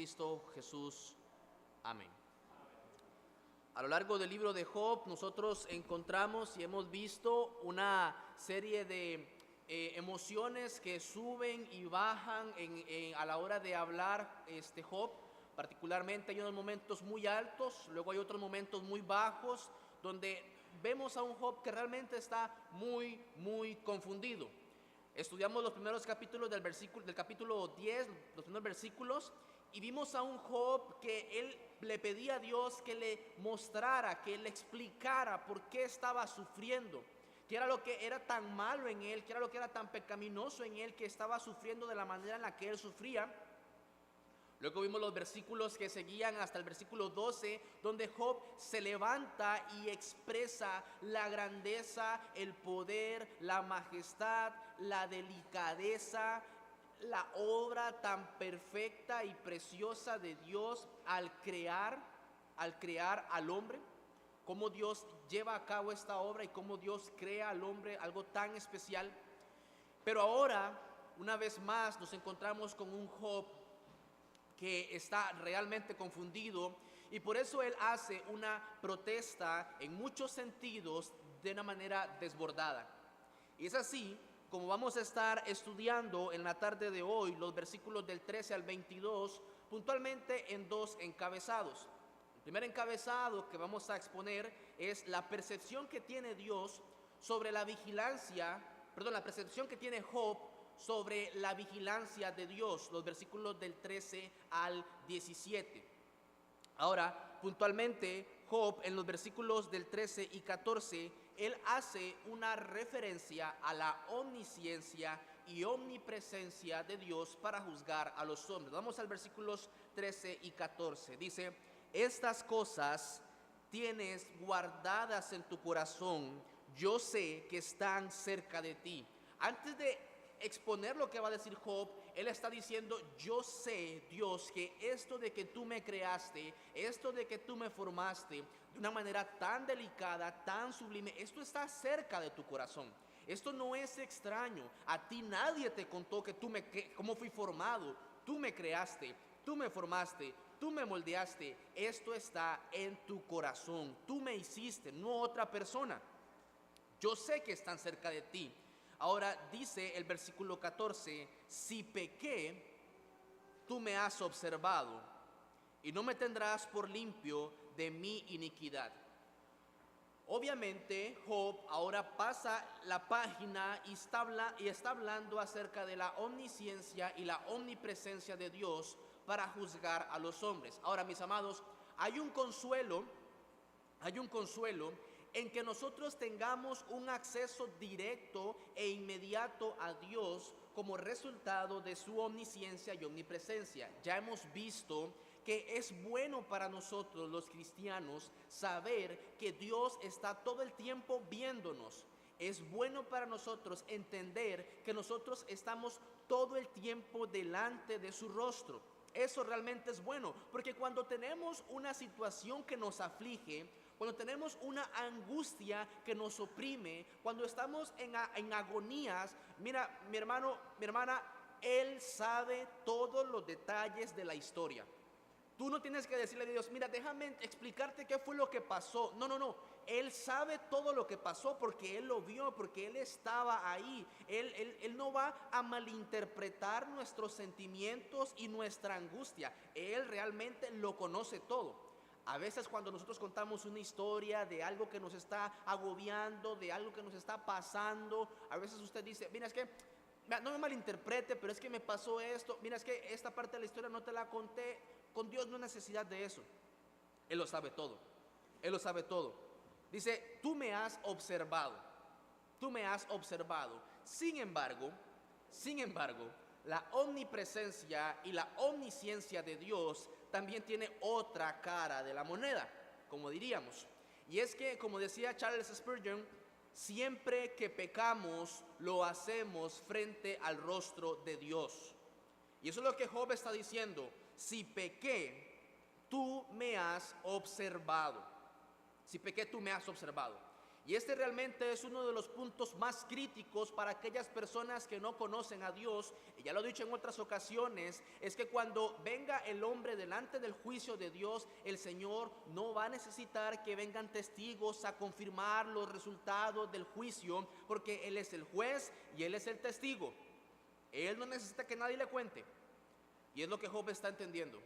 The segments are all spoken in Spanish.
Cristo Jesús. Amén. A lo largo del libro de Job nosotros encontramos y hemos visto una serie de emociones que suben y bajan a la hora de hablar Job. Particularmente hay unos momentos muy altos, luego hay otros momentos muy bajos, donde vemos a un Job que realmente está muy confundido. Estudiamos los primeros capítulos del capítulo 10, los primeros versículos, y vimos a un Job que él le pedía a Dios que le mostrara, que le explicara por qué estaba sufriendo, qué era lo que era tan malo en él, qué era lo que era tan pecaminoso en él, que estaba sufriendo de la manera en la que él sufría. Luego vimos los versículos que seguían hasta el versículo 12, donde Job se levanta y expresa la grandeza, el poder, la majestad, la delicadeza, la obra tan perfecta y preciosa de Dios al crear al hombre, cómo Dios lleva a cabo esta obra y cómo Dios crea al hombre, algo tan especial. Pero ahora, una vez más, nos encontramos con un Job que está realmente confundido, y por eso él hace una protesta en muchos sentidos de una manera desbordada. Y es así como vamos a estar estudiando en la tarde de hoy los versículos del 13 al 22, puntualmente en dos encabezados. El primer encabezado que vamos a exponer es la percepción que tiene Dios sobre la percepción que tiene Job sobre la vigilancia de Dios, los versículos del 13 al 17. Ahora, puntualmente, Job en los versículos del 13 y 14, él hace una referencia a la omnisciencia y omnipresencia de Dios para juzgar a los hombres. Vamos al versículos 13 y 14. Dice: estas cosas tienes guardadas en tu corazón, yo sé que están cerca de ti. Antes de exponer lo que va a decir Job, él está diciendo: yo sé, Dios, que esto de que tú me creaste, esto de que tú me formaste de una manera tan delicada, tan sublime, esto está cerca de tu corazón. Esto no es extraño. A ti nadie te contó cómo fui formado. Tú me creaste, tú me formaste, tú me moldeaste. Esto está en tu corazón. Tú me hiciste, no otra persona. Yo sé que están cerca de ti. Ahora dice el versículo 14: si pequé, tú me has observado y no me tendrás por limpio de mi iniquidad. Obviamente Job ahora pasa la página y está hablando acerca de la omnisciencia y la omnipresencia de Dios para juzgar a los hombres. Ahora, mis amados, hay un consuelo en que nosotros tengamos un acceso directo e inmediato a Dios como resultado de su omnisciencia y omnipresencia. Ya hemos visto que es bueno para nosotros los cristianos saber que Dios está todo el tiempo viéndonos. Es bueno para nosotros entender que nosotros estamos todo el tiempo delante de su rostro. Eso realmente es bueno, porque cuando tenemos una situación que nos aflige, cuando tenemos una angustia que nos oprime, cuando estamos en agonías, mira, mi hermano, mi hermana, Él sabe todos los detalles de la historia. Tú no tienes que decirle a Dios: mira, déjame explicarte qué fue lo que pasó. No. Él sabe todo lo que pasó porque Él lo vio, porque Él estaba ahí. Él no va a malinterpretar nuestros sentimientos y nuestra angustia. Él realmente lo conoce todo. A veces cuando nosotros contamos una historia de algo que nos está agobiando, de algo que nos está pasando, a veces usted dice: mira, es que no me malinterprete, pero es que me pasó esto. Mira, es que esta parte de la historia no te la conté. Con Dios no hay necesidad de eso. Él lo sabe todo. Él lo sabe todo. Dice: tú me has observado. Tú me has observado. Sin embargo, la omnipresencia y la omnisciencia de Dios también tiene otra cara de la moneda, como diríamos. Y es que, como decía Charles Spurgeon, siempre que pecamos, lo hacemos frente al rostro de Dios. Y eso es lo que Job está diciendo: si pequé, tú me has observado. Si pequé, tú me has observado. Y este realmente es uno de los puntos más críticos para aquellas personas que no conocen a Dios. Y ya lo he dicho en otras ocasiones, es que cuando venga el hombre delante del juicio de Dios, el Señor no va a necesitar que vengan testigos a confirmar los resultados del juicio, porque Él es el juez y Él es el testigo. Él no necesita que nadie le cuente. Y es lo que Job está entendiendo.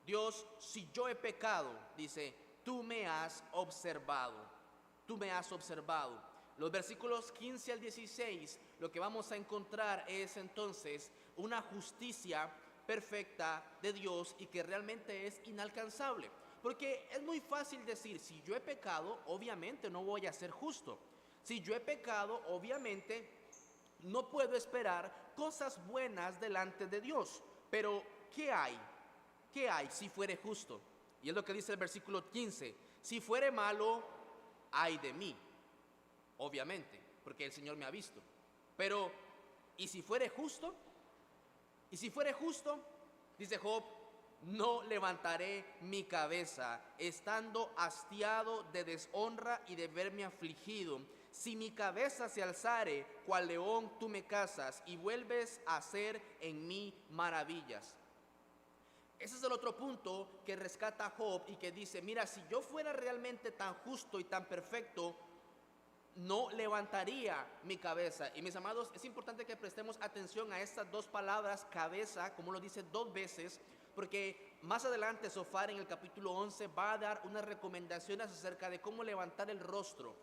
Dios, si yo he pecado, dice, tú me has observado. Tú me has observado. Los versículos 15 al 16, lo que vamos a encontrar es entonces una justicia perfecta de Dios y que realmente es inalcanzable. Porque es muy fácil decir, si yo he pecado, obviamente no voy a ser justo. Si yo he pecado, obviamente no puedo esperar cosas buenas delante de Dios. Pero, ¿qué hay? ¿Qué hay si fuere justo? Y es lo que dice el versículo 15. Si fuere malo, ay de mí, obviamente, porque el Señor me ha visto. Pero, ¿y si fuere justo? ¿Y si fuere justo? Dice Job, no levantaré mi cabeza, estando hastiado de deshonra y de verme afligido. Si mi cabeza se alzare, cual león tú me cazas y vuelves a hacer en mí maravillas. Ese es el otro punto que rescata Job y que dice, mira, si yo fuera realmente tan justo y tan perfecto, no levantaría mi cabeza. Y mis amados, es importante que prestemos atención a estas dos palabras, cabeza, como lo dice dos veces, porque más adelante Zofar en el capítulo 11 va a dar unas recomendaciones acerca de cómo levantar el rostro.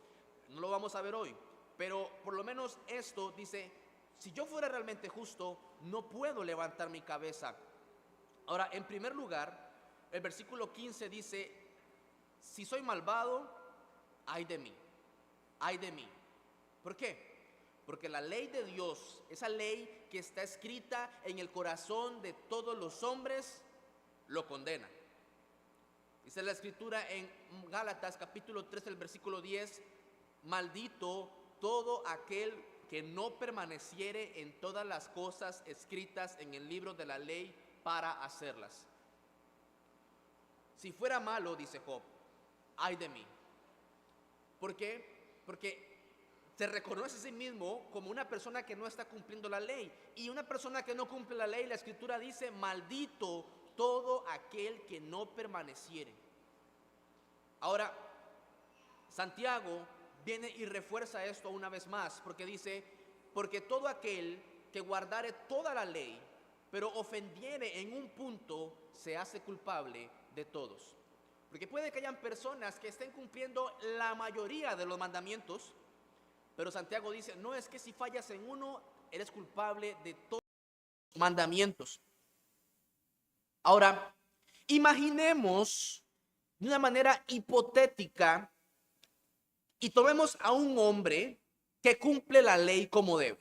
No lo vamos a ver hoy, pero por lo menos esto dice, si yo fuera realmente justo, no puedo levantar mi cabeza. Ahora, en primer lugar, el versículo 15 dice, si soy malvado, ay de mí, ay de mí. ¿Por qué? Porque la ley de Dios, esa ley que está escrita en el corazón de todos los hombres, lo condena. Dice la escritura en Gálatas capítulo 3, el versículo 10, maldito todo aquel que no permaneciere en todas las cosas escritas en el libro de la ley para hacerlas. Si fuera malo, dice Job, ay de mí. ¿Por qué? Porque se reconoce a sí mismo como una persona que no está cumpliendo la ley. Y una persona que no cumple la ley, la escritura dice, maldito todo aquel que no permaneciere. Ahora, Santiago viene y refuerza esto una vez más, porque dice, porque todo aquel que guardare toda la ley, pero ofendiere en un punto, se hace culpable de todos. Porque puede que hayan personas que estén cumpliendo la mayoría de los mandamientos, pero Santiago dice, no es que si fallas en uno, eres culpable de todos los mandamientos. Ahora, imaginemos de una manera hipotética y tomemos a un hombre que cumple la ley como debe.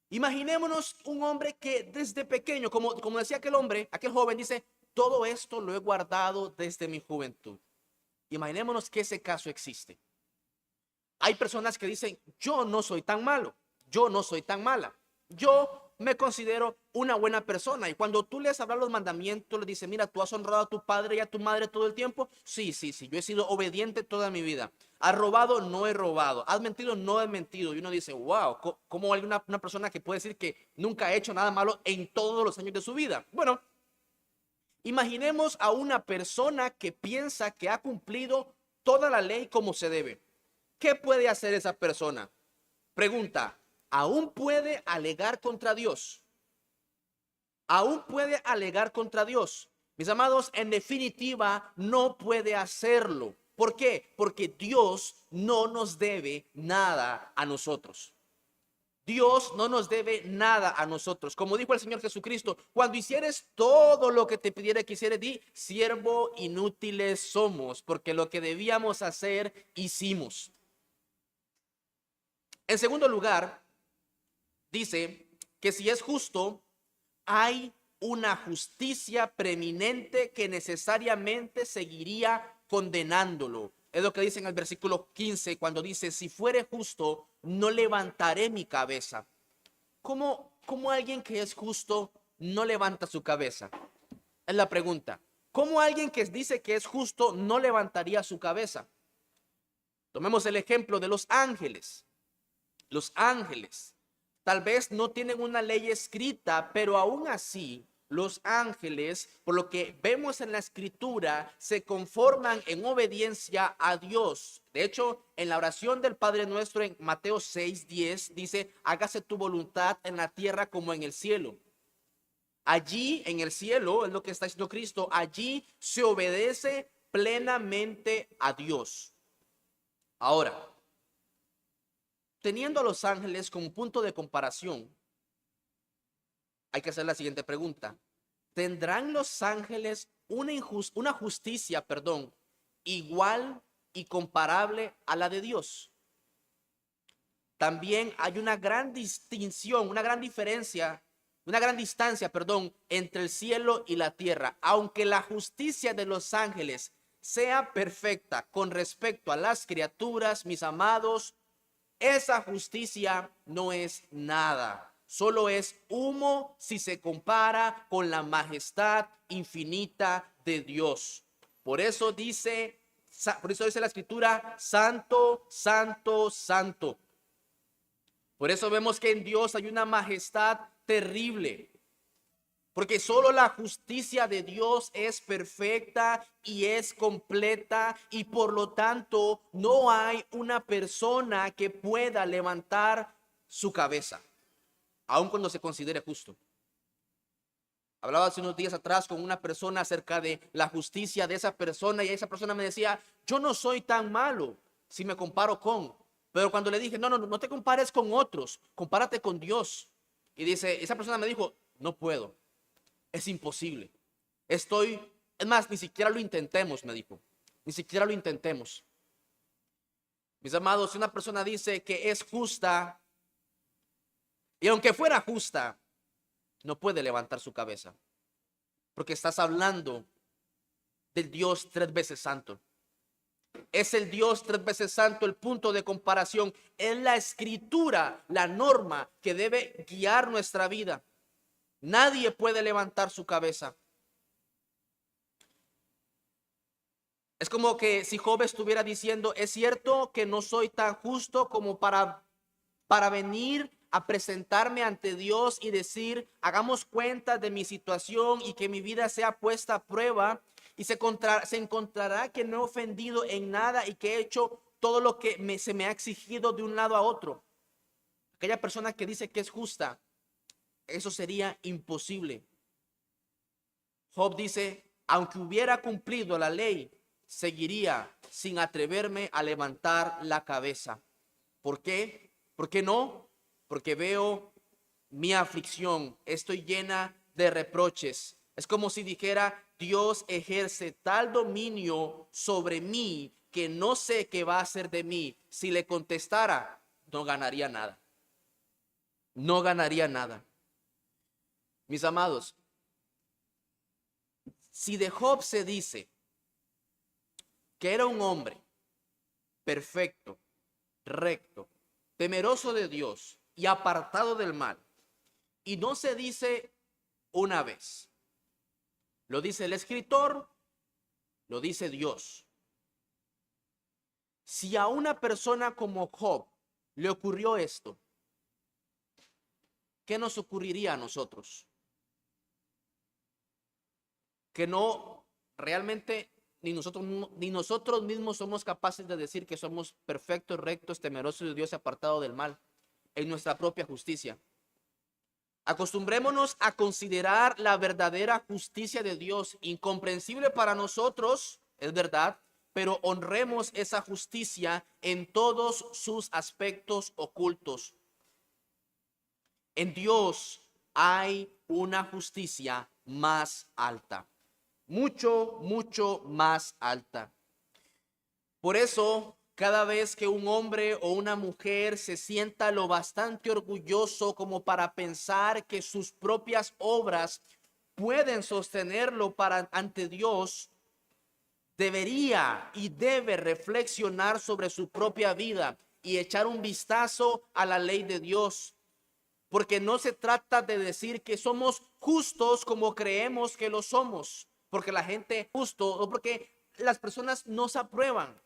Imaginémonos un hombre que desde pequeño, como decía aquel hombre, aquel joven, dice, todo esto lo he guardado desde mi juventud. Imaginémonos que ese caso existe. Hay personas que dicen, yo no soy tan malo, yo no soy tan mala, yo me considero una buena persona. Y cuando tú les hablas los mandamientos, les dices, mira, tú has honrado a tu padre y a tu madre todo el tiempo. Sí, yo he sido obediente toda mi vida. ¿Has robado? No he robado. ¿Has mentido? No he mentido. Y uno dice, wow, ¿cómo hay una persona que puede decir que nunca ha hecho nada malo en todos los años de su vida? Bueno, imaginemos a una persona que piensa que ha cumplido toda la ley como se debe. ¿Qué puede hacer esa persona? Pregunta, ¿aún puede alegar contra Dios? ¿Aún puede alegar contra Dios? Mis amados, en definitiva, no puede hacerlo. ¿Por qué? Porque Dios no nos debe nada a nosotros. Dios no nos debe nada a nosotros. Como dijo el Señor Jesucristo, cuando hicieres todo lo que te pidiera que hicieras, di, siervo inútiles somos, porque lo que debíamos hacer, hicimos. En segundo lugar, dice que si es justo, hay una justicia preeminente que necesariamente seguiría condenándolo. Es lo que dice en el versículo 15, cuando dice, si fuere justo, no levantaré mi cabeza. ¿Cómo alguien que es justo no levanta su cabeza? Es la pregunta. ¿Cómo alguien que dice que es justo no levantaría su cabeza? Tomemos el ejemplo de los ángeles. Los ángeles tal vez no tienen una ley escrita, pero aún así los ángeles, por lo que vemos en la escritura, se conforman en obediencia a Dios. De hecho, en la oración del Padre Nuestro en Mateo 6:10 dice: hágase tu voluntad en la tierra como en el cielo. Allí en el cielo, es lo que está diciendo Cristo, allí se obedece plenamente a Dios. Ahora, teniendo a los ángeles como punto de comparación, hay que hacer la siguiente pregunta: ¿tendrán los ángeles una justicia, igual y comparable a la de Dios? También hay una gran distinción, una gran diferencia, una gran distancia, entre el cielo y la tierra. Aunque la justicia de los ángeles sea perfecta con respecto a las criaturas, mis amados, esa justicia no es nada, solo es humo si se compara con la majestad infinita de Dios. Por eso dice la escritura: santo, santo, santo. Por eso vemos que en Dios hay una majestad terrible, porque solo la justicia de Dios es perfecta y es completa, y por lo tanto no hay una persona que pueda levantar su cabeza, aun cuando se considere justo. Hablaba hace unos días atrás con una persona acerca de la justicia de esa persona, y esa persona me decía: yo no soy tan malo si me comparo con... Pero cuando le dije: no te compares con otros, compárate con Dios. Y esa persona me dijo: no puedo. Es imposible. Es más, ni siquiera lo intentemos, me dijo. Ni siquiera lo intentemos. Mis amados, si una persona dice que es justa, y aunque fuera justa, no puede levantar su cabeza, porque estás hablando del Dios 3 veces santo. Es el Dios 3 veces santo el punto de comparación. Es la escritura, la norma que debe guiar nuestra vida. Nadie puede levantar su cabeza. Es como que si Job estuviera diciendo: es cierto que no soy tan justo como para venir a presentarme ante Dios y decir: hagamos cuenta de mi situación y que mi vida sea puesta a prueba, y se encontrará que no he ofendido en nada y que he hecho todo lo que se me ha exigido de un lado a otro. Aquella persona que dice que es justa, eso sería imposible. Job dice: aunque hubiera cumplido la ley, seguiría sin atreverme a levantar la cabeza. ¿Por qué? ¿Por qué no? Porque veo mi aflicción, estoy llena de reproches. Es como si dijera: Dios ejerce tal dominio sobre mí que no sé qué va a hacer de mí. Si le contestara, no ganaría nada. No ganaría nada. Mis amados, si de Job se dice que era un hombre perfecto, recto, temeroso de Dios y apartado del mal, y no se dice una vez, lo dice el escritor, lo dice Dios. Si a una persona como Job le ocurrió esto, ¿qué nos ocurriría a nosotros? Que no, realmente ni nosotros mismos somos capaces de decir que somos perfectos, rectos, temerosos de Dios y apartados del mal en nuestra propia justicia. Acostumbrémonos a considerar la verdadera justicia de Dios incomprensible para nosotros, es verdad, pero honremos esa justicia en todos sus aspectos ocultos. En Dios hay una justicia más alta, mucho, mucho más alta. Por eso, cada vez que un hombre o una mujer se sienta lo bastante orgulloso como para pensar que sus propias obras pueden sostenerlo ante Dios, debería y debe reflexionar sobre su propia vida y echar un vistazo a la ley de Dios. Porque no se trata de decir que somos justos como creemos que lo somos, porque la gente justo o porque las personas nos aprueban.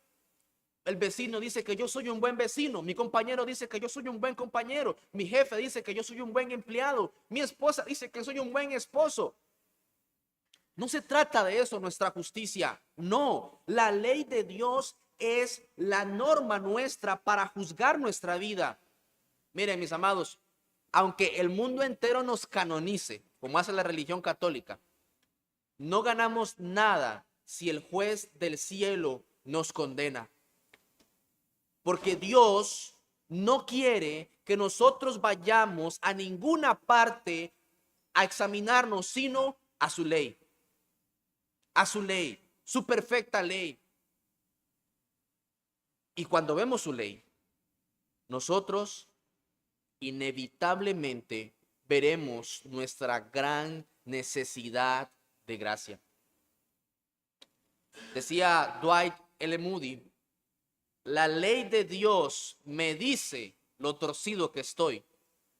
El vecino dice que yo soy un buen vecino. Mi compañero dice que yo soy un buen compañero. Mi jefe dice que yo soy un buen empleado. Mi esposa dice que soy un buen esposo. No se trata de eso, nuestra justicia. No, la ley de Dios es la norma nuestra para juzgar nuestra vida. Miren, mis amados, aunque el mundo entero nos canonice, como hace la religión católica, no ganamos nada si el juez del cielo nos condena. Porque Dios no quiere que nosotros vayamos a ninguna parte a examinarnos, sino a su ley. A su ley, su perfecta ley. Y cuando vemos su ley, nosotros inevitablemente veremos nuestra gran necesidad de gracia. Decía Dwight L. Moody, la ley de Dios me dice lo torcido que estoy.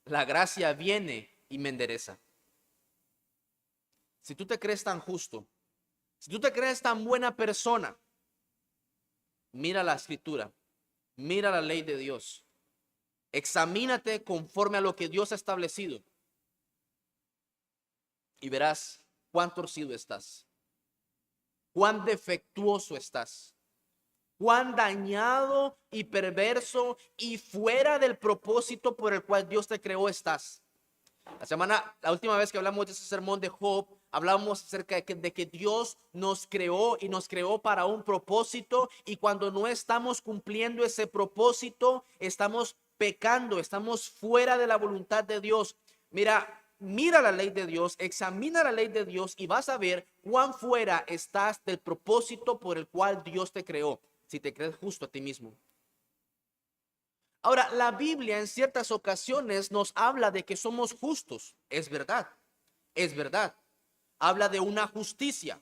La gracia viene y me endereza. Si tú te crees tan justo, si tú te crees tan buena persona, mira la escritura, mira la ley de Dios. Examínate conforme a lo que Dios ha establecido y verás cuán torcido estás, cuán defectuoso estás, cuán dañado y perverso y fuera del propósito por el cual Dios te creó estás. La última vez que hablamos de ese sermón de Job, hablamos acerca de que Dios nos creó y nos creó para un propósito, y cuando no estamos cumpliendo ese propósito, estamos pecando, estamos fuera de la voluntad de Dios. Mira la ley de Dios, examina la ley de Dios y vas a ver cuán fuera estás del propósito por el cual Dios te creó, si te crees justo a ti mismo. Ahora, la Biblia en ciertas ocasiones nos habla de que somos justos. Es verdad, es verdad. Habla de una justicia.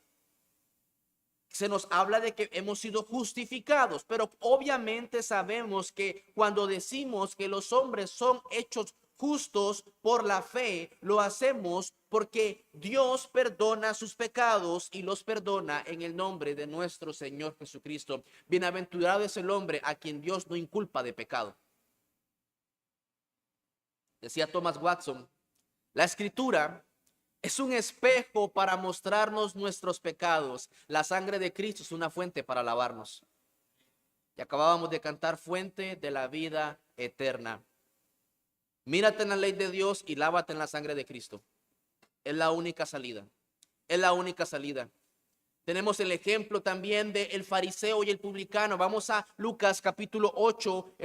Se nos habla de que hemos sido justificados, pero obviamente sabemos que cuando decimos que los hombres son hechos justos por la fe, lo hacemos porque Dios perdona sus pecados y los perdona en el nombre de nuestro Señor Jesucristo. Bienaventurado es el hombre a quien Dios no inculpa de pecado. Decía Thomas Watson, la escritura es un espejo para mostrarnos nuestros pecados. La sangre de Cristo es una fuente para lavarnos. Y acabábamos de cantar, fuente de la vida eterna. Mírate en la ley de Dios y lávate en la sangre de Cristo. Es la única salida. Es la única salida. Tenemos el ejemplo también del fariseo y el publicano. Vamos a Lucas capítulo 8,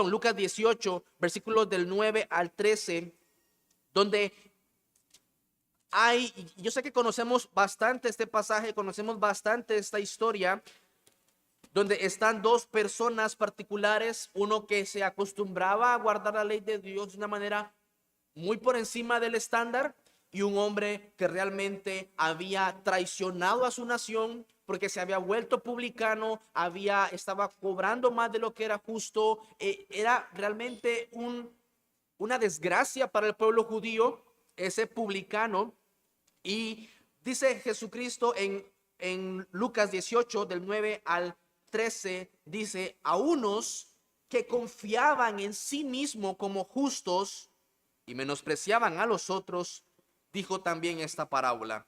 Lucas 18, versículos del 9 al 13, donde yo sé que conocemos bastante este pasaje, conocemos bastante esta historia, donde están dos personas particulares, uno que se acostumbraba a guardar la ley de Dios de una manera muy por encima del estándar, y un hombre que realmente había traicionado a su nación porque se había vuelto publicano, estaba cobrando más de lo que era justo. Era realmente una desgracia para el pueblo judío, ese publicano. Y dice Jesucristo en Lucas 18, del 9 al 13, dice, a unos que confiaban en sí mismos como justos y menospreciaban a los otros, dijo también esta parábola.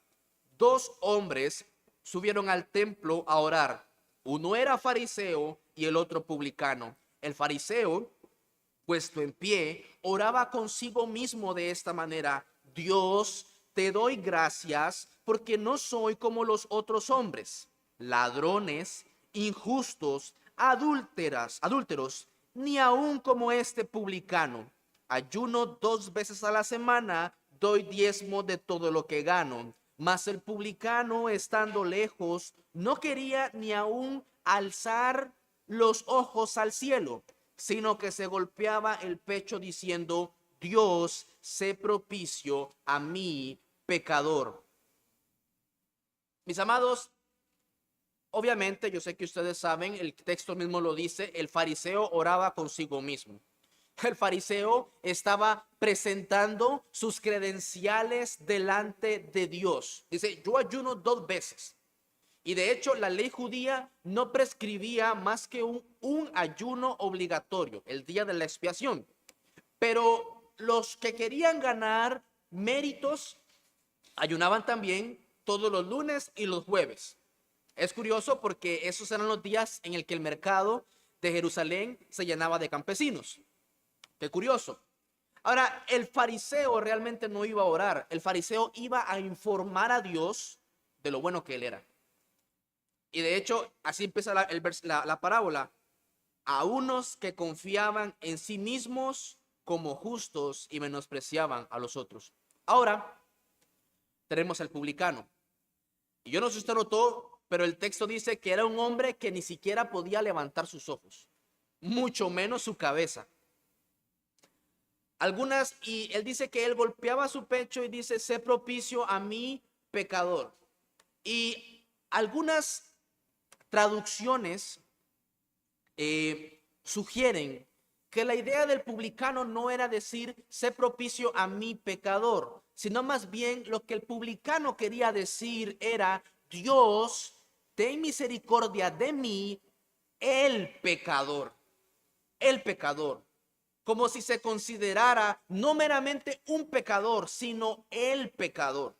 Dos hombres subieron al templo a orar. Uno era fariseo y el otro publicano. El fariseo, puesto en pie, oraba consigo mismo de esta manera: Dios, te doy gracias porque no soy como los otros hombres, ladrones, injustos, adúlteros, ni aun como este publicano. Ayuno 2 veces a la semana, doy diezmo de todo lo que gano. Mas el publicano, estando lejos, no quería ni aun alzar los ojos al cielo, sino que se golpeaba el pecho diciendo: Dios, sé propicio a mí, pecador. Mis amados, obviamente yo sé que ustedes saben, el texto mismo lo dice, el fariseo oraba consigo mismo. El fariseo estaba presentando sus credenciales delante de Dios. Dice, yo ayuno 2 veces. Y de hecho, la ley judía no prescribía más que un ayuno obligatorio, el día de la expiación. Pero los que querían ganar méritos ayunaban también todos los lunes y los jueves. Es curioso porque esos eran los días en el que el mercado de Jerusalén se llenaba de campesinos. Qué curioso. Ahora, el fariseo realmente no iba a orar. El fariseo iba a informar a Dios de lo bueno que él era. Y de hecho, así empieza la parábola. A unos que confiaban en sí mismos como justos y menospreciaban a los otros. Ahora tenemos al publicano. Y yo no sé si usted notó, pero el texto dice que era un hombre que ni siquiera podía levantar sus ojos, mucho menos su cabeza. Y él dice que él golpeaba su pecho y dice: sé propicio a mí, pecador. Y algunas traducciones sugieren que la idea del publicano no era decir sé propicio a mi pecador, sino más bien lo que el publicano quería decir era: Dios, ten misericordia de mí, el pecador, el pecador. Como si se considerara no meramente un pecador, sino el pecador.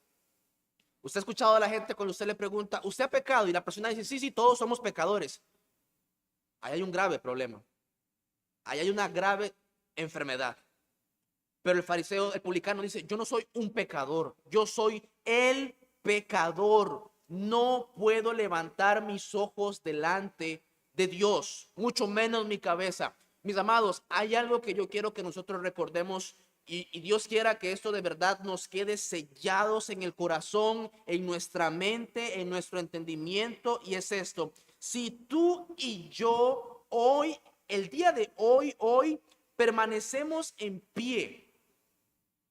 Usted ha escuchado a la gente cuando usted le pregunta: ¿usted ha pecado? Y la persona dice: sí, sí, todos somos pecadores. Ahí hay un grave problema. Ahí hay una grave enfermedad. Pero el fariseo, el publicano dice: yo no soy un pecador, yo soy el pecador. No puedo levantar mis ojos delante de Dios, mucho menos mi cabeza. Mis amados, hay algo que yo quiero que nosotros recordemos, y Dios quiera que esto de verdad nos quede sellados en el corazón, en nuestra mente, en nuestro entendimiento, y es esto: si tú y yo hoy, el día de hoy permanecemos en pie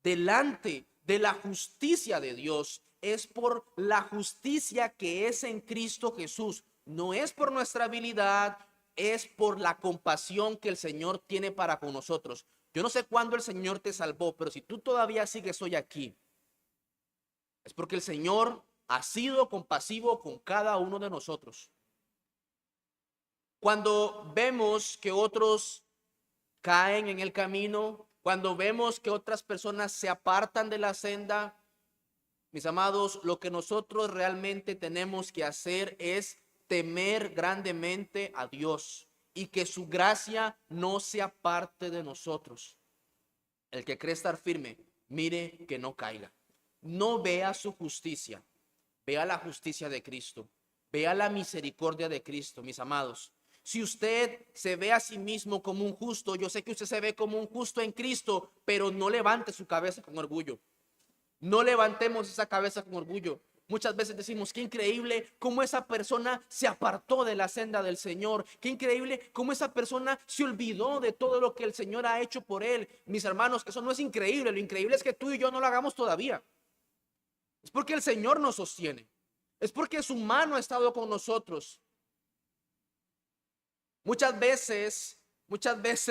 delante de la justicia de Dios, es por la justicia que es en Cristo Jesús. No es por nuestra habilidad, es por la compasión que el Señor tiene para con nosotros. Yo no sé cuándo el Señor te salvó, pero si tú todavía sigues hoy aquí, es porque el Señor ha sido compasivo con cada uno de nosotros. Cuando vemos que otros caen en el camino, cuando vemos que otras personas se apartan de la senda, mis amados, lo que nosotros realmente tenemos que hacer es temer grandemente a Dios y que su gracia no se aparte de nosotros. El que cree estar firme, mire que no caiga. No vea su justicia, vea la justicia de Cristo, vea la misericordia de Cristo, mis amados. Si usted se ve a sí mismo como un justo, yo sé que usted se ve como un justo en Cristo, pero no levante su cabeza con orgullo. No levantemos esa cabeza con orgullo. Muchas veces decimos: qué increíble cómo esa persona se apartó de la senda del Señor. Qué increíble cómo esa persona se olvidó de todo lo que el Señor ha hecho por él. Mis hermanos, eso no es increíble. Lo increíble es que tú y yo no lo hagamos todavía. Es porque el Señor nos sostiene. Es porque su mano ha estado con nosotros. Muchas veces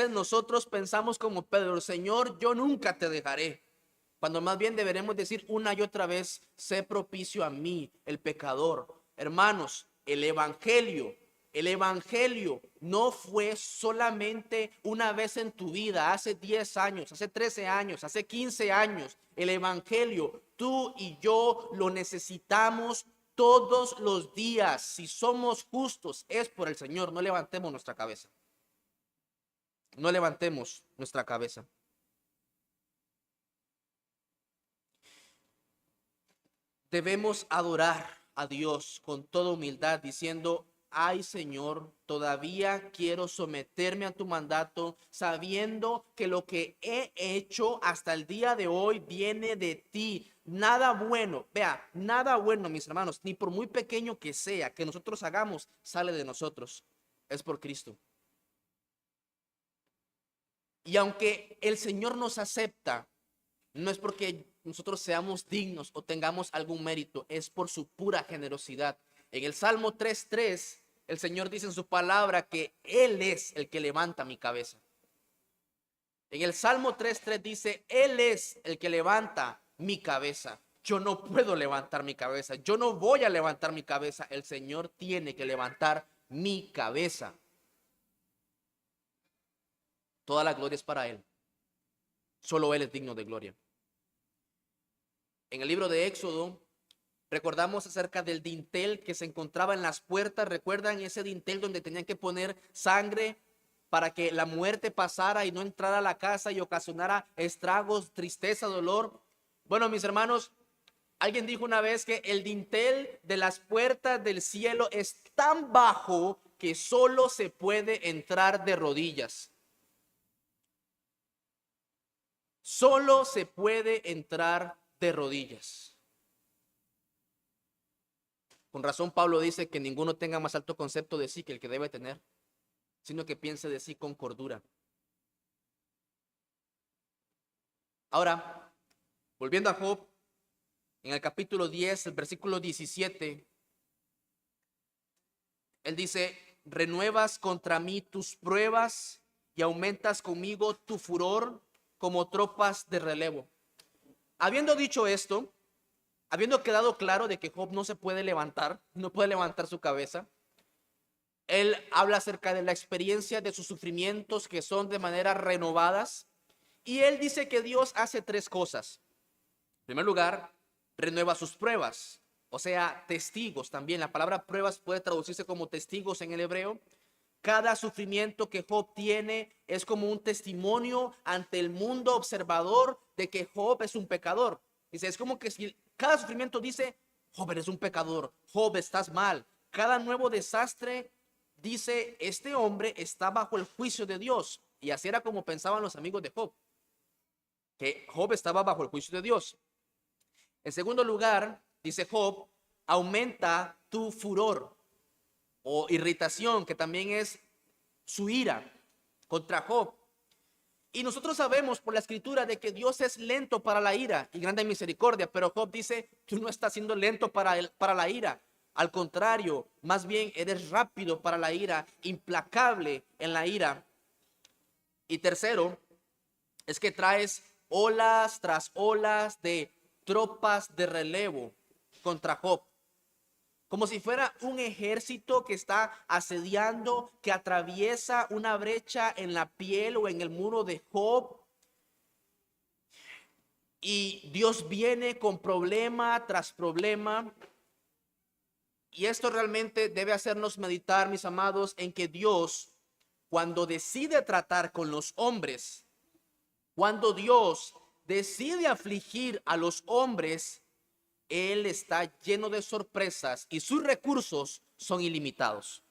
nosotros pensamos como Pedro: Señor, yo nunca te dejaré. Cuando más bien deberemos decir una y otra vez: sé propicio a mí, el pecador. Hermanos, el evangelio no fue solamente una vez en tu vida, hace 10 años, hace 13 años, hace 15 años. El evangelio, tú y yo lo necesitamos todos los días. Si somos justos, es por el Señor. No levantemos nuestra cabeza. No levantemos nuestra cabeza. Debemos adorar a Dios con toda humildad, diciendo: ay, Señor, todavía quiero someterme a tu mandato, sabiendo que lo que he hecho hasta el día de hoy viene de ti. Nada bueno, vea, nada bueno, mis hermanos, ni por muy pequeño que sea que nosotros hagamos, sale de nosotros. Es por Cristo. Y aunque el Señor nos acepta, no es porque nosotros seamos dignos o tengamos algún mérito, es por su pura generosidad. En el Salmo 3:3, el Señor dice en su palabra que Él es el que levanta mi cabeza. En el Salmo 3:3 dice: Él es el que levanta mi cabeza. yo no puedo levantar mi cabeza, yo no voy a levantar mi cabeza, el Señor tiene que levantar mi cabeza. Toda la gloria es para Él. Solo Él es digno de gloria. En el libro de Éxodo, recordamos acerca del dintel que se encontraba en las puertas. ¿Recuerdan ese dintel donde tenían que poner sangre para que la muerte pasara y no entrara a la casa y ocasionara estragos, tristeza, dolor? Bueno, mis hermanos, alguien dijo una vez que el dintel de las puertas del cielo es tan bajo que solo se puede entrar de rodillas. Solo se puede entrar de rodillas. Con razón Pablo dice que ninguno tenga más alto concepto de sí que el que debe tener, sino que piense de sí con cordura. Ahora, volviendo a Job, en el capítulo 10, el versículo 17, él dice: renuevas contra mí tus pruebas y aumentas conmigo tu furor como tropas de relevo. Habiendo dicho esto, habiendo quedado claro de que Job no se puede levantar, no puede levantar su cabeza, él habla acerca de la experiencia de sus sufrimientos que son de manera renovadas, y él dice que Dios hace tres cosas. En primer lugar, renueva sus pruebas, o sea, testigos también. La palabra pruebas puede traducirse como testigos en el hebreo. Cada sufrimiento que Job tiene es como un testimonio ante el mundo observador de que Job es un pecador. Dice, es como que si cada sufrimiento dice: Job, eres un pecador, Job, estás mal. Cada nuevo desastre dice: este hombre está bajo el juicio de Dios. Y así era como pensaban los amigos de Job, que Job estaba bajo el juicio de Dios. En segundo lugar, dice Job, aumenta tu furor o irritación, que también es su ira contra Job. Y nosotros sabemos por la escritura de que Dios es lento para la ira y grande en misericordia, pero Job dice: tú no estás siendo lento para la ira. Al contrario, más bien eres rápido para la ira, implacable en la ira. Y tercero, es que traes olas tras olas de tropas de relevo contra Job. Como si fuera un ejército que está asediando, que atraviesa una brecha en la piel o en el muro de Job. Y Dios viene con problema tras problema. Y esto realmente debe hacernos meditar, mis amados, en que Dios, cuando decide tratar con los hombres, cuando Dios decide afligir a los hombres, Él está lleno de sorpresas y sus recursos son ilimitados.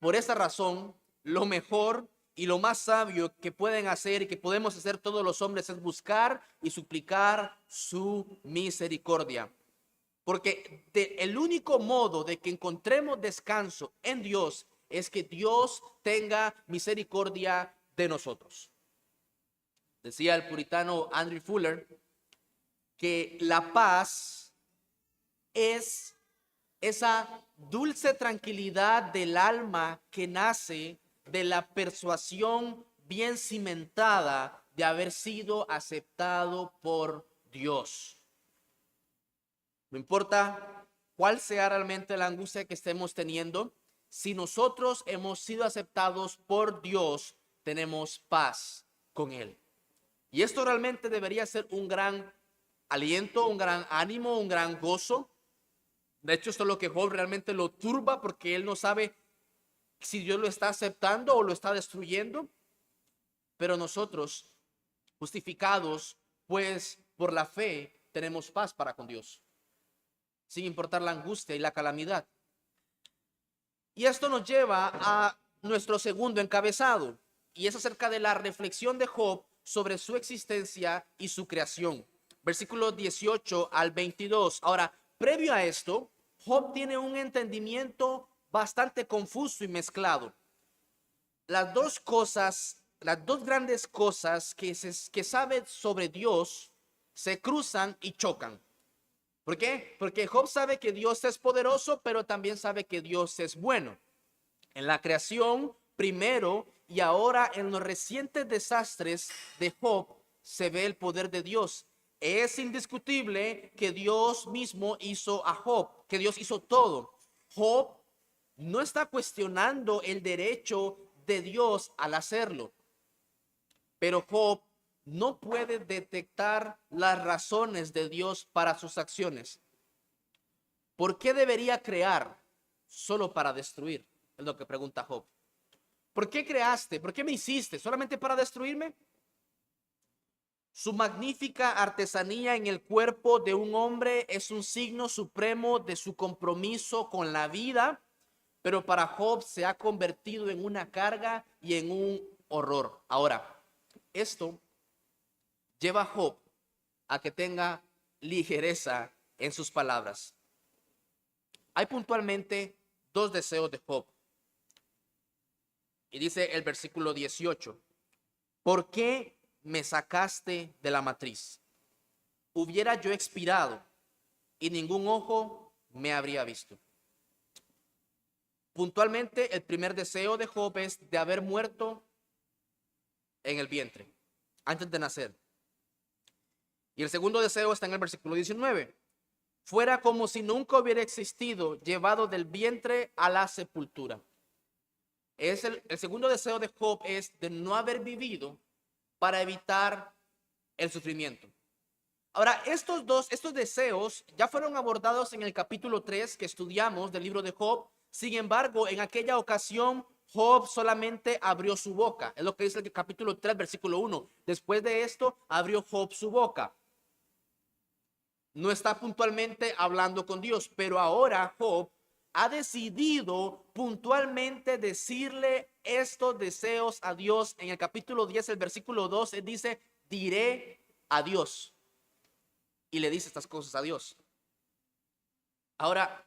Por esa razón, lo mejor y lo más sabio que pueden hacer y que podemos hacer todos los hombres es buscar y suplicar su misericordia. Porque el único modo de que encontremos descanso en Dios es que Dios tenga misericordia de nosotros. Decía el puritano Andrew Fuller que la paz es esa dulce tranquilidad del alma que nace de la persuasión bien cimentada de haber sido aceptado por Dios. No importa cuál sea realmente la angustia que estemos teniendo, si nosotros hemos sido aceptados por Dios, tenemos paz con Él. Y esto realmente debería ser un gran aliento, un gran ánimo, un gran gozo. De hecho, esto es lo que Job realmente lo turba, porque él no sabe si Dios lo está aceptando o lo está destruyendo. Pero nosotros, justificados pues por la fe, tenemos paz para con Dios, sin importar la angustia y la calamidad. Y esto nos lleva a nuestro segundo encabezado, y es acerca de la reflexión de Job sobre su existencia y su creación. Versículos 18 al 22. Ahora, previo a esto, Job tiene un entendimiento bastante confuso y mezclado. Las dos grandes cosas que sabe sobre Dios se cruzan y chocan. ¿Por qué? Porque Job sabe que Dios es poderoso, pero también sabe que Dios es bueno. En la creación, primero, y ahora en los recientes desastres de Job, se ve el poder de Dios. Es indiscutible que Dios mismo hizo a Job, que Dios hizo todo. Job no está cuestionando el derecho de Dios al hacerlo, pero Job no puede detectar las razones de Dios para sus acciones. ¿Por qué debería crear solo para destruir? Es lo que pregunta Job. ¿Por qué creaste? ¿Por qué me hiciste? ¿Solamente para destruirme? Su magnífica artesanía en el cuerpo de un hombre es un signo supremo de su compromiso con la vida, pero para Job se ha convertido en una carga y en un horror. Ahora, esto lleva a Job a que tenga ligereza en sus palabras. Hay puntualmente dos deseos de Job. Y dice el versículo 18, ¿por qué me sacaste de la matriz? Hubiera yo expirado y ningún ojo me habría visto. Puntualmente, el primer deseo de Job es de haber muerto en el vientre, antes de nacer. Y el segundo deseo está en el versículo 19. Fuera como si nunca hubiera existido, llevado del vientre a la sepultura. El segundo deseo de Job es de no haber vivido para evitar el sufrimiento. Ahora, estos deseos ya fueron abordados en el capítulo 3 que estudiamos del libro de Job. Sin embargo, en aquella ocasión, Job solamente abrió su boca. Es lo que dice el capítulo 3, versículo 1. Después de esto, abrió Job su boca. No está puntualmente hablando con Dios, pero ahora Job ha decidido puntualmente decirle estos deseos a Dios. En el capítulo 10, el versículo 12 dice, diré a Dios. Y le dice estas cosas a Dios. Ahora,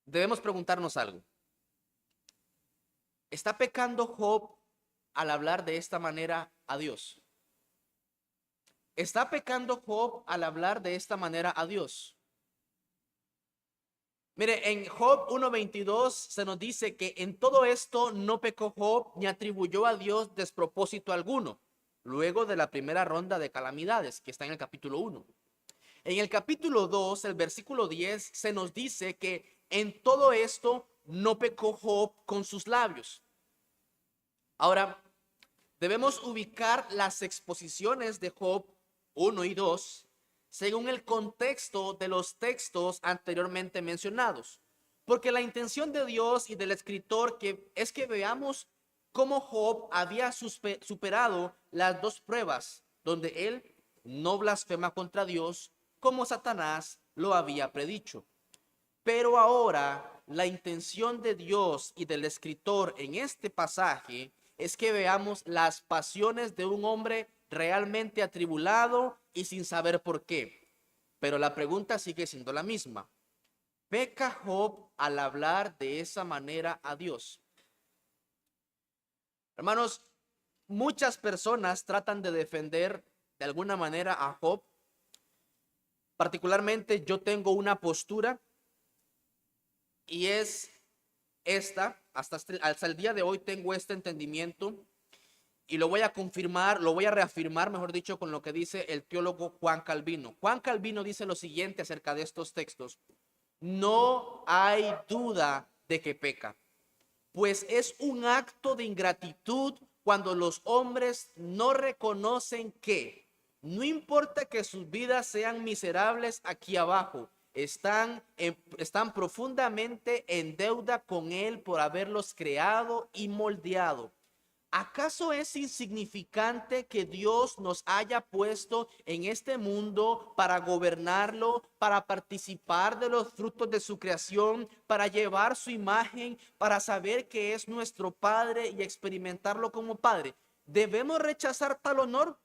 debemos preguntarnos algo. ¿Está pecando Job al hablar de esta manera a Dios? ¿Está pecando Job al hablar de esta manera a Dios? Mire, en Job 1:22 se nos dice que en todo esto no pecó Job ni atribuyó a Dios despropósito alguno, luego de la primera ronda de calamidades que está en el capítulo 1. En el capítulo 2, el versículo 10, se nos dice que en todo esto no pecó Job con sus labios. Ahora, debemos ubicar las exposiciones de Job 1 y 2 según el contexto de los textos anteriormente mencionados. Porque la intención de Dios y del escritor es que veamos cómo Job había superado las dos pruebas, donde él no blasfema contra Dios, como Satanás lo había predicho. Pero ahora la intención de Dios y del escritor en este pasaje es que veamos las pasiones de un hombre realmente atribulado y sin saber por qué. Pero la pregunta sigue siendo la misma. ¿Peca Job al hablar de esa manera a Dios? Hermanos, muchas personas tratan de defender de alguna manera a Job. Particularmente yo tengo una postura y es esta, hasta el día de hoy tengo este entendimiento y lo voy a confirmar, lo voy a reafirmar, mejor dicho, con lo que dice el teólogo Juan Calvino. Juan Calvino dice lo siguiente acerca de estos textos. No hay duda de que peca, pues es un acto de ingratitud cuando los hombres no reconocen que, no importa que sus vidas sean miserables aquí abajo, están profundamente en deuda con Él por haberlos creado y moldeado. ¿Acaso es insignificante que Dios nos haya puesto en este mundo para gobernarlo, para participar de los frutos de su creación, para llevar su imagen, para saber que es nuestro Padre y experimentarlo como Padre? ¿Debemos rechazar tal honor?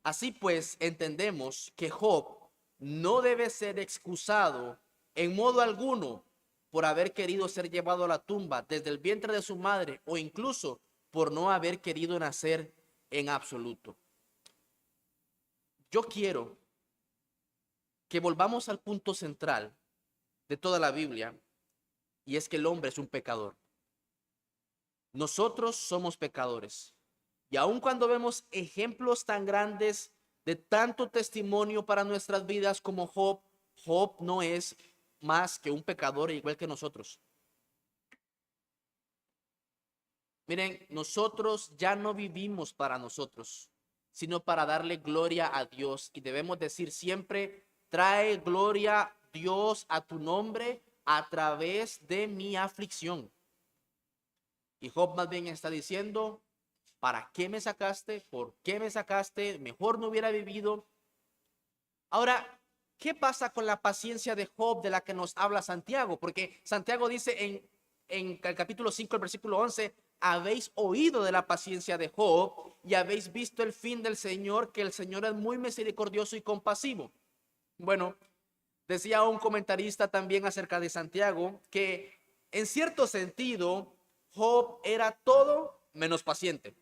Así pues, entendemos que Job no debe ser excusado en modo alguno por haber querido ser llevado a la tumba desde el vientre de su madre o incluso por no haber querido nacer en absoluto. Yo quiero que volvamos al punto central de toda la Biblia y es que el hombre es un pecador. Nosotros somos pecadores. Y aun cuando vemos ejemplos tan grandes de tanto testimonio para nuestras vidas como Job, Job no es más que un pecador igual que nosotros. Miren, nosotros ya no vivimos para nosotros, sino para darle gloria a Dios. Y debemos decir siempre, trae gloria Dios a tu nombre a través de mi aflicción. Y Job más bien está diciendo, ¿para qué me sacaste? ¿Por qué me sacaste? Mejor no hubiera vivido. Ahora, ¿qué pasa con la paciencia de Job de la que nos habla Santiago? Porque Santiago dice en el capítulo 5, el versículo 11, habéis oído de la paciencia de Job y habéis visto el fin del Señor, que el Señor es muy misericordioso y compasivo. Bueno, decía un comentarista también acerca de Santiago que en cierto sentido Job era todo menos paciente.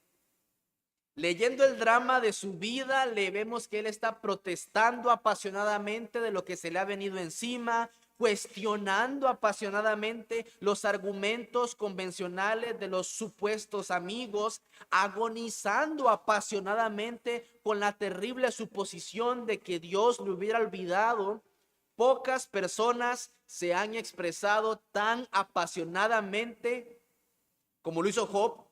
Leyendo el drama de su vida, le vemos que él está protestando apasionadamente de lo que se le ha venido encima, cuestionando apasionadamente los argumentos convencionales de los supuestos amigos, agonizando apasionadamente con la terrible suposición de que Dios le hubiera olvidado. Pocas personas se han expresado tan apasionadamente como lo hizo Job,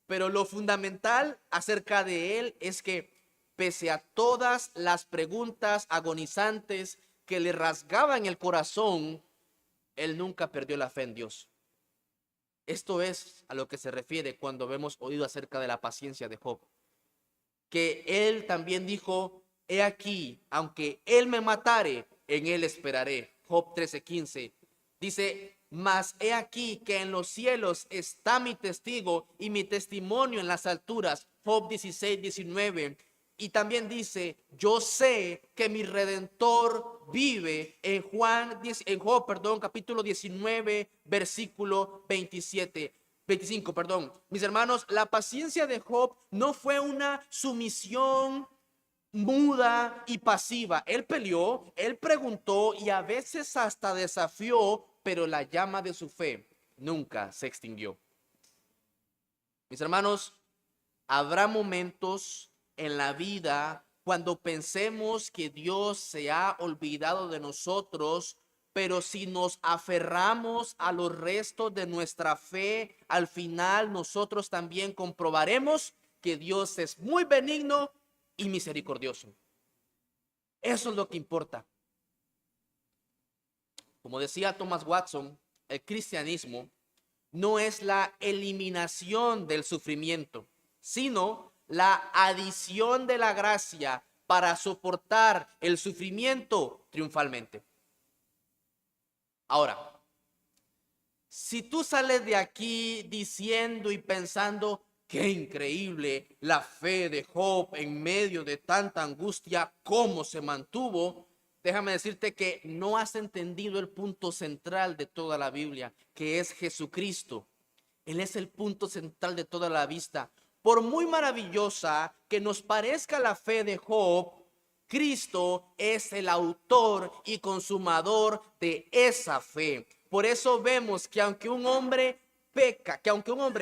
pero lo fundamental acerca de él es que pese a todas las preguntas agonizantes que le rasgaban el corazón, él nunca perdió la fe en Dios. Esto es a lo que se refiere cuando hemos oído acerca de la paciencia de Job. Que él también dijo, he aquí, aunque él me matare, en él esperaré. Job 13:15. Dice, mas he aquí que en los cielos está mi testigo y mi testimonio en las alturas. Job 16:19. Y también dice, yo sé que mi Redentor vive en Job, capítulo 19, versículo 25. Mis hermanos, la paciencia de Job no fue una sumisión muda y pasiva. Él peleó, él preguntó y a veces hasta desafió, pero la llama de su fe nunca se extinguió. Mis hermanos, habrá momentos en la vida cuando pensemos que Dios se ha olvidado de nosotros, pero si nos aferramos a los restos de nuestra fe, al final nosotros también comprobaremos que Dios es muy benigno y misericordioso. Eso es lo que importa. Como decía Thomas Watson, el cristianismo no es la eliminación del sufrimiento, sino la adición de la gracia para soportar el sufrimiento triunfalmente. Ahora, si tú sales de aquí diciendo y pensando, qué increíble la fe de Job en medio de tanta angustia, cómo se mantuvo, déjame decirte que no has entendido el punto central de toda la Biblia, que es Jesucristo. Él es el punto central de toda la vista. Por muy maravillosa que nos parezca la fe de Job, Cristo es el autor y consumador de esa fe. Por eso vemos que aunque un hombre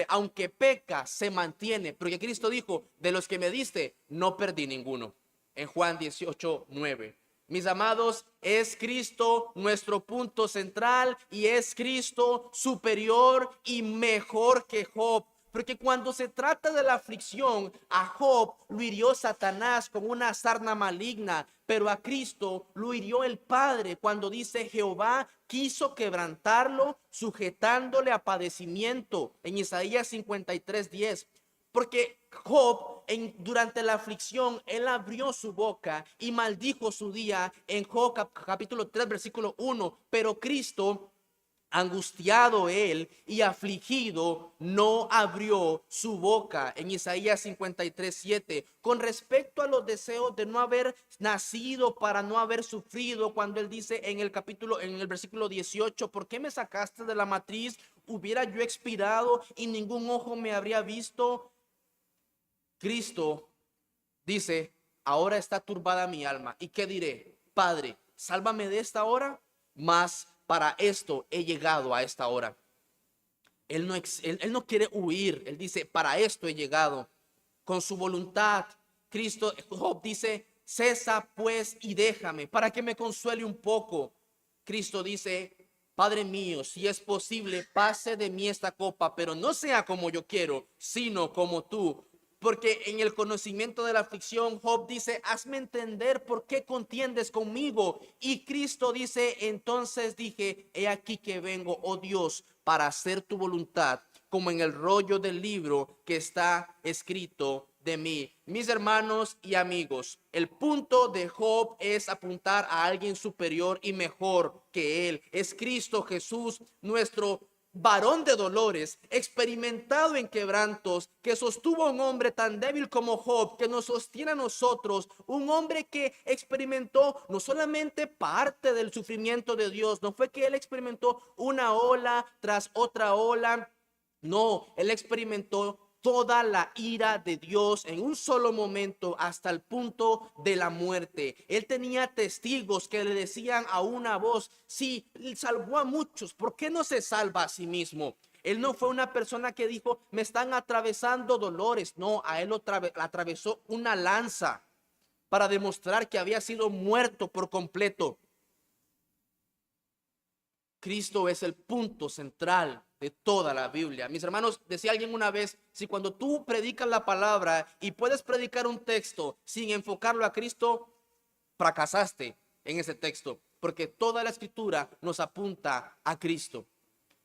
aunque peca, se mantiene. Porque Cristo dijo, de los que me diste, no perdí ninguno. En Juan 18:9. Mis amados, es Cristo nuestro punto central y es Cristo superior y mejor que Job. Porque cuando se trata de la aflicción, a Job lo hirió Satanás con una sarna maligna, pero a Cristo lo hirió el Padre cuando dice Jehová quiso quebrantarlo sujetándole a padecimiento en Isaías 53:10. Porque Job durante la aflicción, él abrió su boca y maldijo su día en Job capítulo 3 versículo 1. Pero Cristo, angustiado él y afligido, no abrió su boca en Isaías 53:7. Con respecto a los deseos de no haber nacido para no haber sufrido, cuando él dice en el versículo 18, ¿por qué me sacaste de la matriz? Hubiera yo expirado y ningún ojo me habría visto. Cristo dice, ahora está turbada mi alma. ¿Y qué diré? Padre, sálvame de esta hora, mas para esto he llegado a esta hora. Él no quiere huir, él dice, para esto he llegado. con su voluntad. Job dice, cesa pues y déjame para que me consuele un poco. Cristo dice, Padre mío, si es posible, pase de mí esta copa, pero no sea como yo quiero, sino como tú. Porque en el conocimiento de la aflicción, Job dice, hazme entender por qué contiendes conmigo. Y Cristo dice, entonces dije, he aquí que vengo, oh Dios, para hacer tu voluntad, como en el rollo del libro que está escrito de mí. Mis hermanos y amigos, el punto de Job es apuntar a alguien superior y mejor que él. Es Cristo Jesús, nuestro varón de dolores, experimentado en quebrantos, que sostuvo a un hombre tan débil como Job, que nos sostiene a nosotros, un hombre que experimentó no solamente parte del sufrimiento de Dios, no fue que él experimentó una ola tras otra ola, no, él experimentó toda la ira de Dios en un solo momento hasta el punto de la muerte. Él tenía testigos que le decían a una voz, sí, salvó a muchos, ¿por qué no se salva a sí mismo? Él no fue una persona que dijo, me están atravesando dolores. No, a él lo atravesó una lanza para demostrar que había sido muerto por completo. Cristo es el punto central de toda la Biblia. Mis hermanos, decía alguien una vez, si cuando tú predicas la palabra y puedes predicar un texto sin enfocarlo a Cristo, fracasaste en ese texto, porque toda la escritura nos apunta a Cristo.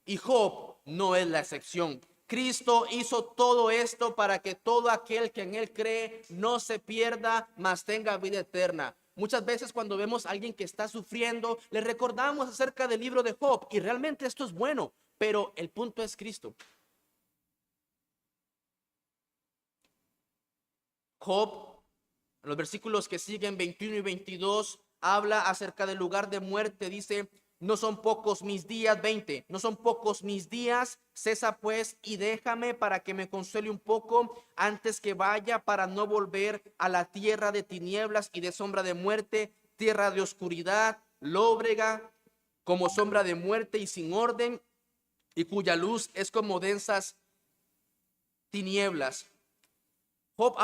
Y Job no es la excepción. Cristo hizo todo esto para que todo aquel que en él cree no se pierda, mas tenga vida eterna. Muchas veces cuando vemos a alguien que está sufriendo, le recordamos acerca del libro de Job y realmente esto es bueno, pero el punto es Cristo. Job, en los versículos que siguen 21 y 22, habla acerca del lugar de muerte. Dice, no son pocos mis días, 20, no son pocos mis días, cesa pues y déjame para que me consuele un poco antes que vaya, para no volver a la tierra de tinieblas y de sombra de muerte, tierra de oscuridad, lóbrega, como sombra de muerte y sin orden, y cuya luz es como densas tinieblas. Job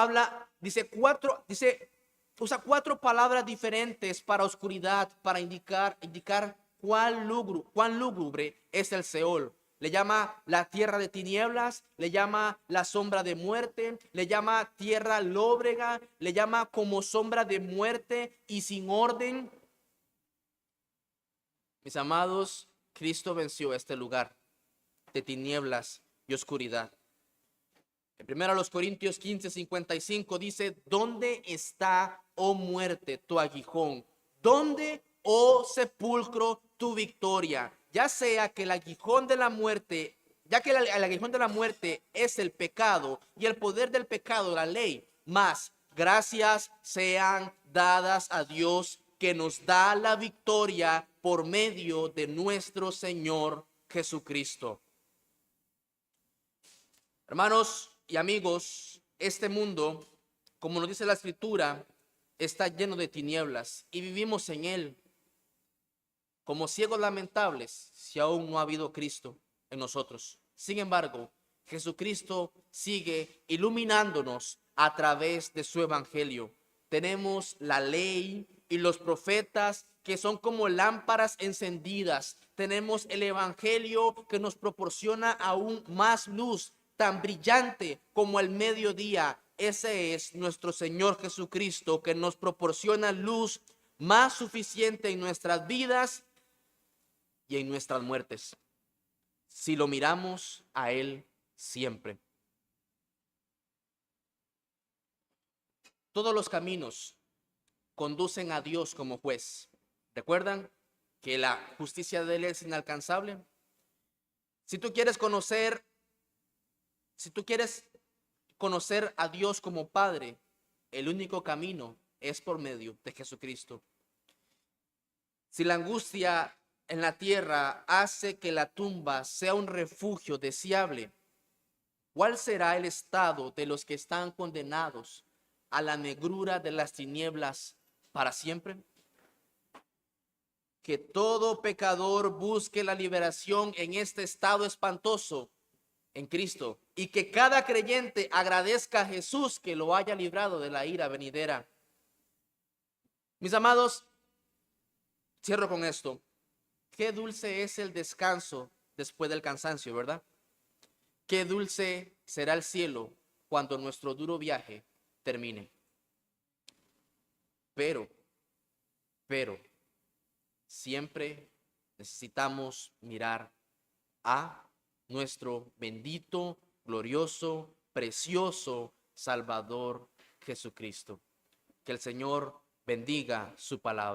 usa cuatro palabras diferentes para oscuridad, para indicar cuán lúgubre es el Seol. Le llama la tierra de tinieblas, le llama la sombra de muerte, le llama tierra lóbrega, le llama como sombra de muerte y sin orden. Mis amados, Cristo venció este lugar de tinieblas y oscuridad. En 1 Corintios 15:55 dice, ¿dónde está, oh muerte, tu aguijón? ¿Dónde, oh sepulcro, tu victoria? Ya sea que el aguijón de la muerte, ya que el aguijón de la muerte es el pecado y el poder del pecado, la ley, más gracias sean dadas a Dios que nos da la victoria por medio de nuestro Señor Jesucristo. Hermanos y amigos, este mundo, como nos dice la escritura, está lleno de tinieblas y vivimos en él como ciegos lamentables si aún no ha habido Cristo en nosotros. Sin embargo, Jesucristo sigue iluminándonos a través de su evangelio. Tenemos la ley y los profetas que son como lámparas encendidas. Tenemos el evangelio que nos proporciona aún más luz, tan brillante como el mediodía. Ese es nuestro Señor Jesucristo, que nos proporciona luz más suficiente en nuestras vidas y en nuestras muertes, si lo miramos a Él siempre. Todos los caminos conducen a Dios como juez. ¿Recuerdan que la justicia de Él es inalcanzable? Si tú quieres conocer a Dios como Padre, el único camino es por medio de Jesucristo. Si la angustia en la tierra hace que la tumba sea un refugio deseable, ¿cuál será el estado de los que están condenados a la negrura de las tinieblas para siempre? Que todo pecador busque la liberación en este estado espantoso en Cristo y que cada creyente agradezca a Jesús que lo haya librado de la ira venidera. Mis amados, cierro con esto. Qué dulce es el descanso después del cansancio, ¿verdad? Qué dulce será el cielo cuando nuestro duro viaje termine. Pero, siempre necesitamos mirar a nuestro bendito, glorioso, precioso Salvador Jesucristo. Que el Señor bendiga su palabra.